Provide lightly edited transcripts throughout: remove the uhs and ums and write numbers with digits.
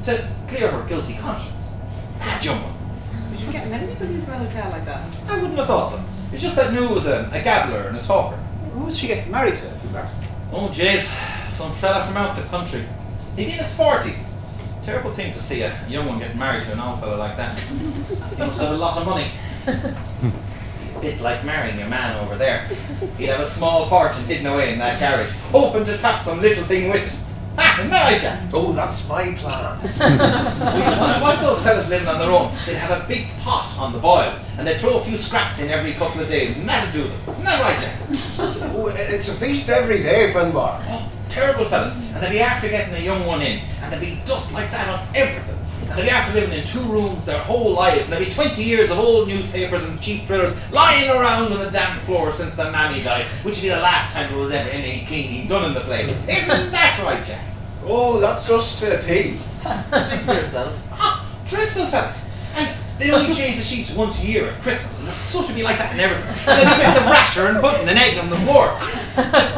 to clear her guilty conscience. Mad young one. Did you get many people using the hotel like that? I wouldn't have thought so. It's just that Noo was a gabbler and a talker. Who was she getting married to, if you are? Oh, jeez. Some fella from out the country. He'd be in his 40s. Terrible thing to see a young one getting married to an old fella like that. He must have a lot of money. A bit like marrying your man over there. He'd have a small fortune hidden away in that garage, hoping to tap some little thing with it. Ah, isn't that right, Jack? Oh, that's my plan. Once those fellas living on their own, they'd have a big pot on the boil, and they'd throw a few scraps in every couple of days, and that'd do them. Isn't that right, Jack? Oh, it's a feast every day, Finbar. Oh, terrible fellas. And they'd be after getting a young one in, and there'd be dust like that on everything. And they'd be after living in 2 rooms their whole lives, and there'd be 20 years of old newspapers and cheap thrillers lying around on the damp floor since the mammy died, which would be the last time there was ever any cleaning done in the place. Isn't that right, Jack? Oh, that's us to a T. Speak for yourself. Ah, dreadful fellas. And they'd only change the sheets once a year at Christmas, and the suit would be like that and everything. And then you'd some rasher and putting an egg on the floor.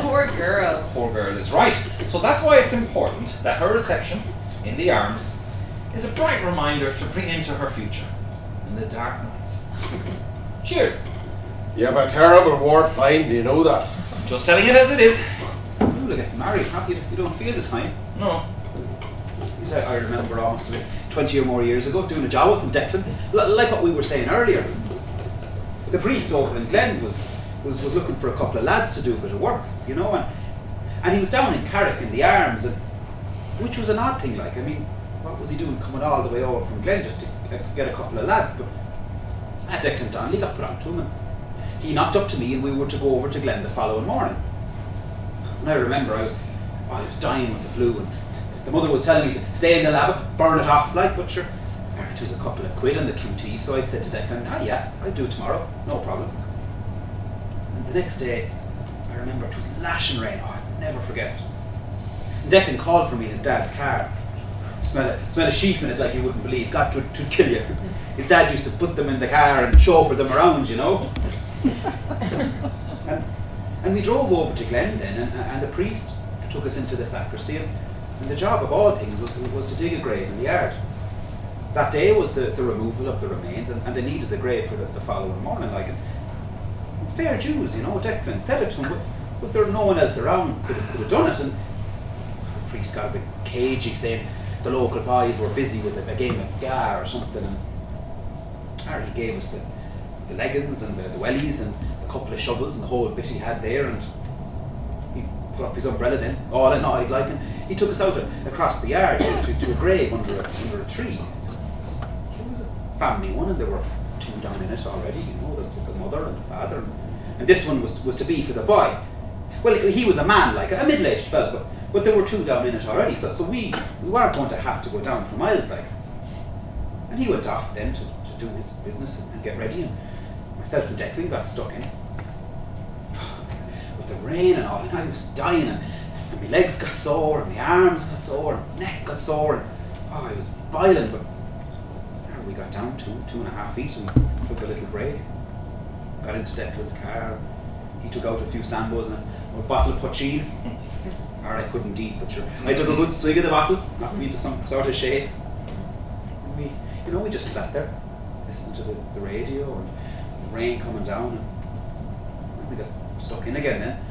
Poor girl. Poor girl is right. So that's why it's important that her reception in the Arms is a bright reminder to bring into her future in the dark nights. Cheers. You have a terrible warped mind, you know that. Just telling it as it is. You'll get married, huh? You don't feel the time. No. I remember almost 20 or more years ago doing a job with him, Declan. Like what we were saying earlier. The priest over in Glen was looking for a couple of lads to do a bit of work, you know, and he was down in Carrick in the Arms, and which was an odd thing, like, I mean, what was he doing coming all the way over from Glen just to get a couple of lads? But Declan Donnelly got put on to him, and he knocked up to me, and we were to go over to Glen the following morning. And I remember I was dying with the flu, and the mother was telling me to stay in the lab, burn it off, like, but sure, it was a couple of quid on the QT, so I said to Declan, yeah, I'll do it tomorrow, no problem. And the next day, I remember it was lashing rain, I'll never forget it. And Declan called for me in his dad's car. Smell a sheep in it like you wouldn't believe, got to kill you. His dad used to put them in the car and chauffeur them around, you know. And we drove over to Glen then, and the priest took us into the sacristy, and the job of all things was to dig a grave in the yard. That day was the removal of the remains, and they needed the grave for the following morning. Like, and fair Jews, you know, Declan said it to him, but was there no one else around could have done it? And the priest got a bit cagey, saying the local boys were busy with a game of gar or something, and Harry gave us the leggings and the wellies and a couple of shovels and the whole bit he had there, and he put up his umbrella then, all annoyed like, and he took us out across the yard to a grave under a tree. It was a family one, and there were 2 down in it already, you know, the mother and the father, and this one was to be for the boy. Well, he was a man, like a middle-aged fella, but there were 2 down in it already, so we weren't going to have to go down for miles, like. And he went off then to do his business and get ready, and myself and Declan got stuck in. With the rain and all, and I was dying, and my legs got sore, and my arms got sore, and my neck got sore, and I was boiling, but we got down 2.5 feet and took a little break. Got into Declan's car, he took out a few Sambos and a bottle of pochine. Or I couldn't eat, but sure, I took a good swig of the bottle, knocked me into some sort of shade. And we just sat there, listening to the radio and the rain coming down, and we got stuck in again then,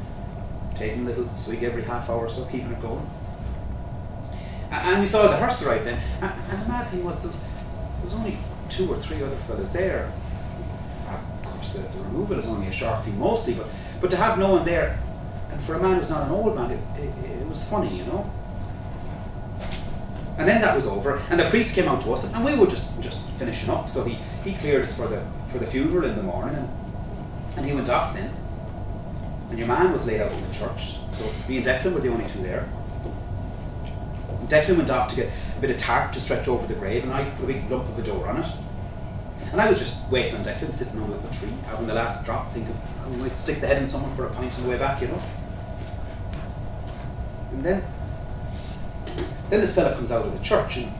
taking a little swig every half hour or so, keeping it going. And we saw the hearse arrive then, and the mad thing was that there was only 2 or 3 other fellas there. Of course, the removal is only a short thing mostly, but to have no one there, and for a man who's not an old man, it was funny, you know. And then that was over, and the priest came out to us, and we were just finishing up. So he cleared us for the funeral in the morning, and he went off then. And your man was laid out in the church, so me and Declan were the only 2 there. And Declan went off to get a bit of tarp to stretch over the grave, and I put a big lump of a door on it. And I was just waiting on Declan, sitting under the tree, having the last drop, thinking I might stick the head in someone for a pint on the way back, you know. And then this fella comes out of the church, and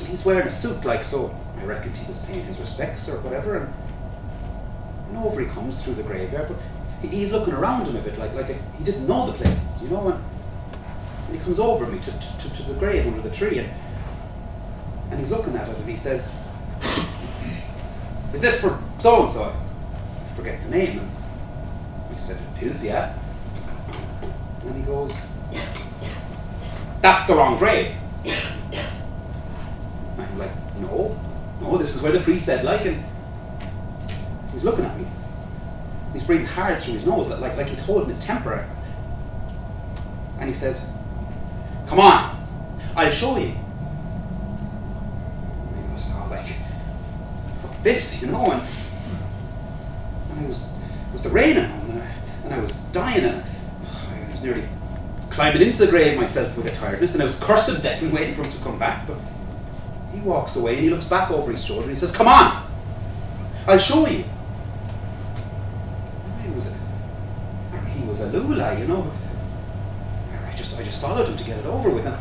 he's wearing a suit, like, so I reckoned he was paying his respects or whatever, and over he comes through the graveyard, but he's looking around him a bit like he didn't know the place, you know, and he comes over me to the grave under the tree, and And he's looking at it and he says, "Is this for so-and-so?" I forget the name. And he said, "It is, yeah." And he goes, "That's the wrong grave." And I'm like, no, this is where the priest said, like, and he's looking at me. He's breathing hard through his nose, like he's holding his temper. And he says, "Come on, I'll show you." And I was all like, "Fuck this," you know, and I was, with the rain and I was dying, and I was nearly climbing into the grave myself with the tiredness, and I was cursing Declan, waiting for him to come back, but he walks away and he looks back over his shoulder and he says, "Come on, I'll show you." He was a lula, you know. I just followed him to get it over with, and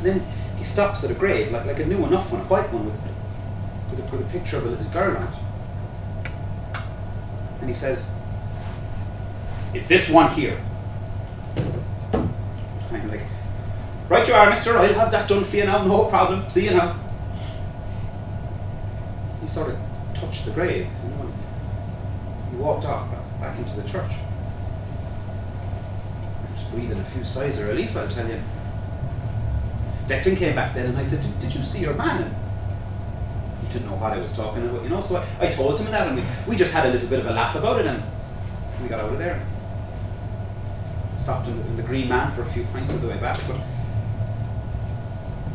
then he stops at a grave, like a new enough one, a white one with a picture of a little girl on it. And he says, "It's this one here." I'm like, "Right you are, mister, I'll have that done for you now, no problem, see you now." He sort of touched the grave, you know, and he walked off back into the church. I was breathing a few sighs of relief, I'll tell you. Declan came back then and I said, did you see your man?" And he didn't know what I was talking about, you know, so I told him that, and we just had a little bit of a laugh about it, and we got out of there. Stopped in the Green Man for a few pints on the way back, but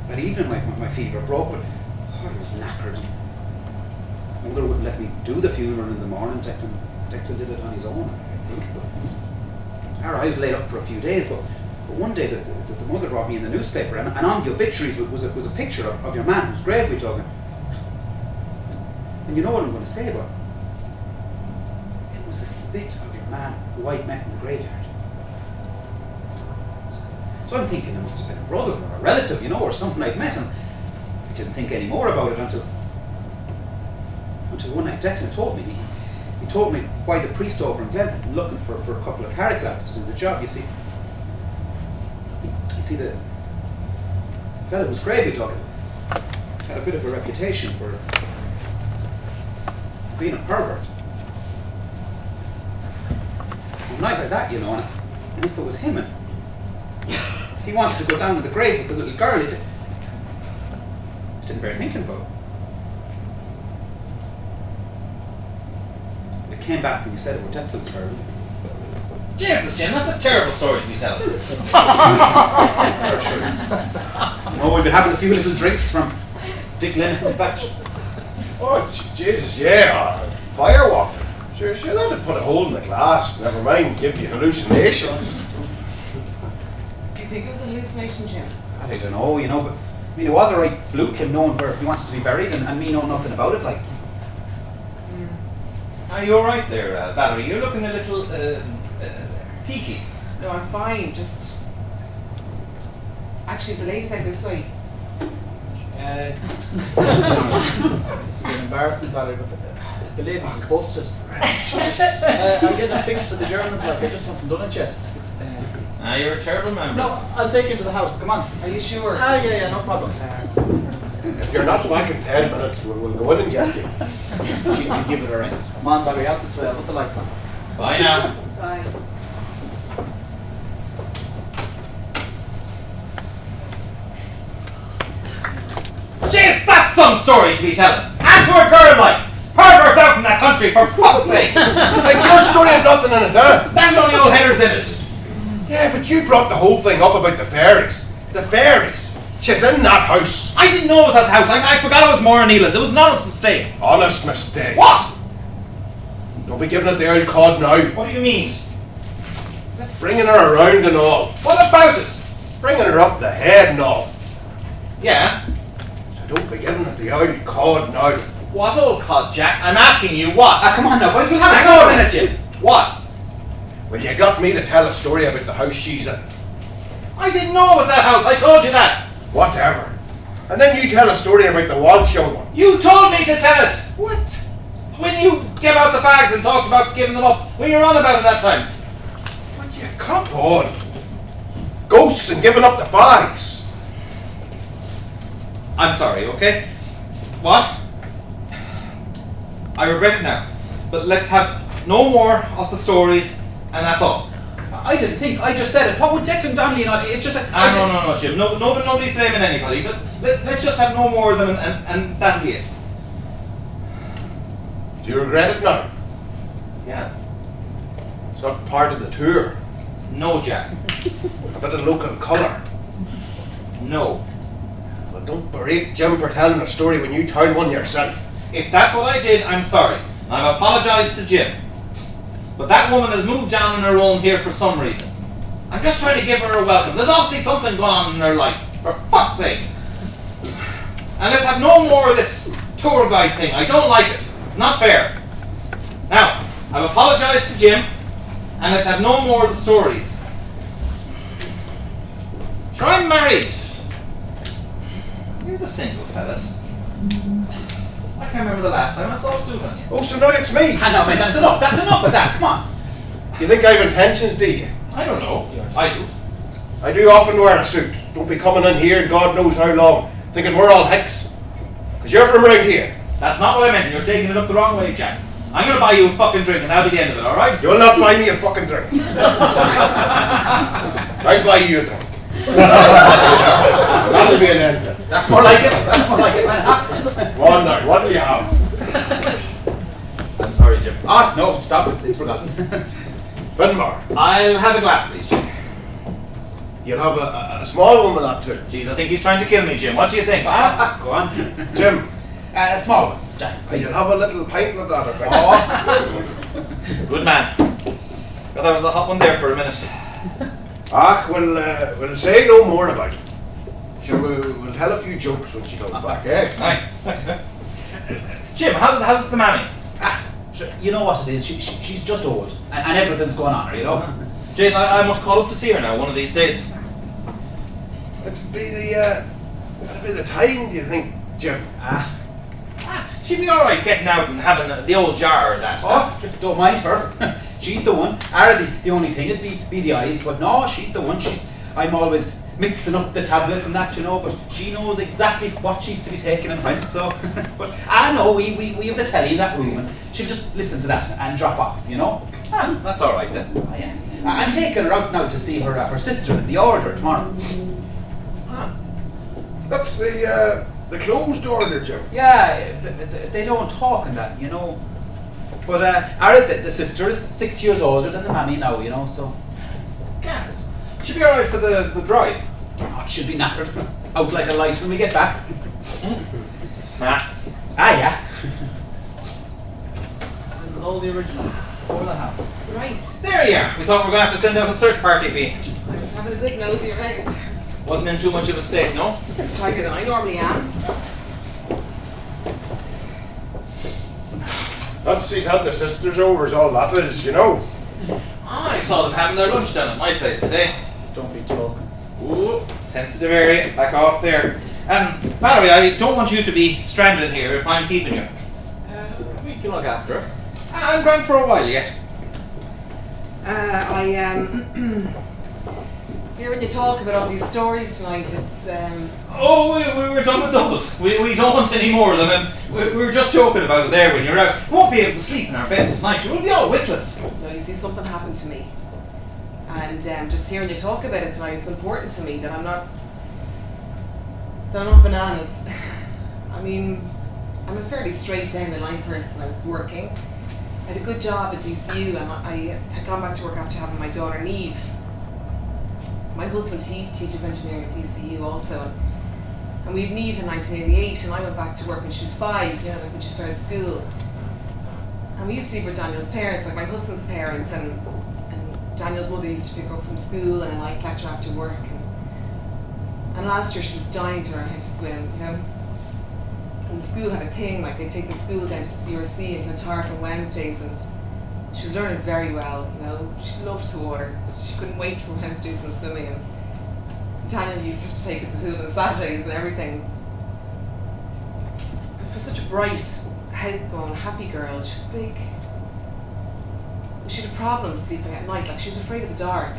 that evening my fever broke, but I was knackered. Mother wouldn't let me do the funeral in the morning. Declan did it on his own, I think. But I was laid up for a few days, but one day the mother brought me in the newspaper, and on the obituaries was a picture of your man whose grave we dug. And you know what I'm going to say about it? It was a spit of your man who I met in the graveyard. So I'm thinking it must have been a brother or a relative, you know, or something I'd met, and I didn't think any more about it until one night Declan told me. He told me why the priest over in Glen had been looking for a couple of carrot lads to do the job. You see, the fellow whose grave we dug had a bit of a reputation for being a pervert. A night like that, you know, and if it was him, and if he wanted to go down in the grave with the little girl, it didn't bear thinking about. It came back when you said it were Declan's girl. Jesus, Jim, that's a terrible story to be telling. Oh, we've been having a few little drinks from Dick Lennon's batch. Oh, Jesus, yeah. Firewater. Sure, that'd put a hole in the glass. Never mind, give you hallucinations. Do you think it was a hallucination, Jim? I don't know, you know, but I mean, it was a right fluke, him knowing where he wanted to be buried, and me knowing nothing about it, like. Are you alright there, Valerie? You're looking a little peaky. No, I'm fine, just... Actually, the lady said this way. This is an embarrassing, Valerie, but the lady's is busted. I'm getting it fixed for the Germans, like I just haven't done it yet. You're a terrible man. No, I'll take you to the house, come on. Are you sure? Yeah, no problem. If you're not back in 10 minutes, we'll go in and get you. She's been given a rest. Come on, Valerie, out this way, I'll put the lights on. Bye now. Bye. Jeez, that's some story to be telling. And to a girl like. Perverts out in that country, for fuck's sake. Like your story had nothing in it, huh? That's only old headers in it. Yeah, but you brought the whole thing up about the fairies. The fairies. She's in that house. I didn't know it was his house. I forgot it was Moore and Eland's. It was an honest mistake. Honest mistake. What? Don't be giving it the old cod now. What do you mean? Bringing her around and all. What about it? Bringing her up the head and all. Yeah. So don't be giving it the old cod now. What old cod, Jack? I'm asking you what? Come on now, boys, we'll have a Hang on a minute, Jim. What? Well, you got me to tell a story about the house she's in. I didn't know it was that house. I told you that. Whatever. And then you tell a story about the Walsh young one. You told me to tell it. What? When you gave out the bags and talked about giving them up. When you were on about it that time. But you come on. Ghosts and giving up the fags. I'm sorry, okay? What? I regret it now. But let's have no more of the stories, and that's all. I didn't think. I just said it. What would Declan Donnelly not? It's just. No, Jim. Nobody's blaming anybody. But let's just have no more of them, and that'll be it. Do you regret it now? Yeah. It's not part of the tour. No, Jack. A bit of local colour. No. Well, don't berate Jim for telling a story when you told one yourself. If that's what I did, I'm sorry. I've apologised to Jim. But that woman has moved down on her own here for some reason. I'm just trying to give her a welcome. There's obviously something going on in her life. For fuck's sake. And let's have no more of this tour guide thing. I don't like it. It's not fair. Now, I've apologised to Jim, and let's have no more of the stories. Sure, I'm married. You're the single fellas. I can't remember the last time I saw a suit on you. Oh, so now it's me. No, mate, that's enough. That's enough of that. Come on. You think I have intentions, do you? I don't know. I do. I do often wear a suit. Don't be coming in here God knows how long, thinking we're all hicks. Because you're from round here. That's not what I meant. You're taking it up the wrong way, Jack. I'm going to buy you a fucking drink and that'll be the end of it, alright? You'll not buy me a fucking drink. I'll buy you a drink. That'll be an end. That's more like it. That's more like it, man. One now, what do you have? I'm sorry, Jim. Ah, no, stop. It's forgotten. Finmore. I'll have a glass, please, Jim. You'll have a small one with that too. Jeez, I think he's trying to kill me, Jim. What do you think? Go on. Jim, A small one, Jack. you'll have a little pint with that, I think. Oh. Good man. Thought that was a hot one there for a minute. We'll say no more about it. Sure, we'll tell a few jokes when she comes back, eh? Aye. Jim, how's the mammy? You know what it is? She's just old, and everything's going on her, you know. Jason, I must call up to see her now one of these days. It'd be the time, do you think, Jim? She'd be alright getting out and having the old jar or that. Oh, don't mind her. She's the one. The only thing would be the eyes, but no, she's the one. I'm always mixing up the tablets and that, you know, but she knows exactly what she's to be taking and when, so. But I know we have the telly in that room, and she'll just listen to that and drop off, you know. That's alright then. Oh, yeah. I'm taking her out now to see her sister at the order tomorrow. That's the closed order, Jim. Yeah, they don't talk in that, you know. But the sister is 6 years older than the mammy now, you know, so. Gas. She'll be alright for the drive. Oh, she'll be knackered. Out like a light when we get back. Yeah. Yeah. This is all the original. For the house. Right. There you are. We thought we were going to have to send out a search party for you. I was having a good nosy around. Wasn't in too much of a state, no? It's tighter than I normally am. That's he's had the sisters over, is all that is, you know. I saw them having their lunch down at my place today. Don't be talking. Ooh, sensitive area. Back off there. Valerie, I don't want you to be stranded here if I'm keeping you. We can look after her. I'm grand for a while yet. Hearing you talk about all these stories tonight, it's Oh, we were done with those. We don't want any more of them. And we were just joking about it there when you're out. We won't be able to sleep in our beds tonight. We'll be all witless. no, you see, something happened to me, and just hearing you talk about it tonight, it's important to me that I'm not bananas. I mean, I'm a fairly straight down the line person. I was working. I had a good job at DCU, and I had gone back to work after having my daughter Neve. My husband, he teaches engineering at DCU also, and we had Neve in 1988, and I went back to work when she was 5, you know, like when she started school. And we used to live with Daniel's parents, like my husband's parents, and Daniel's mother used to pick her up from school, and I collect her after work. And last year she was dying to learn how to swim, you know. And the school had a thing, like they'd take the school down to CRC in Clontarf on Wednesdays, and she was learning very well, you know. She loved the water. She couldn't wait for Wednesdays and swimming, and Daniel used to take her to pool on Saturdays and everything. But for such a bright, outgoing, happy girl, she's big. She had a problem sleeping at night, like she was afraid of the dark.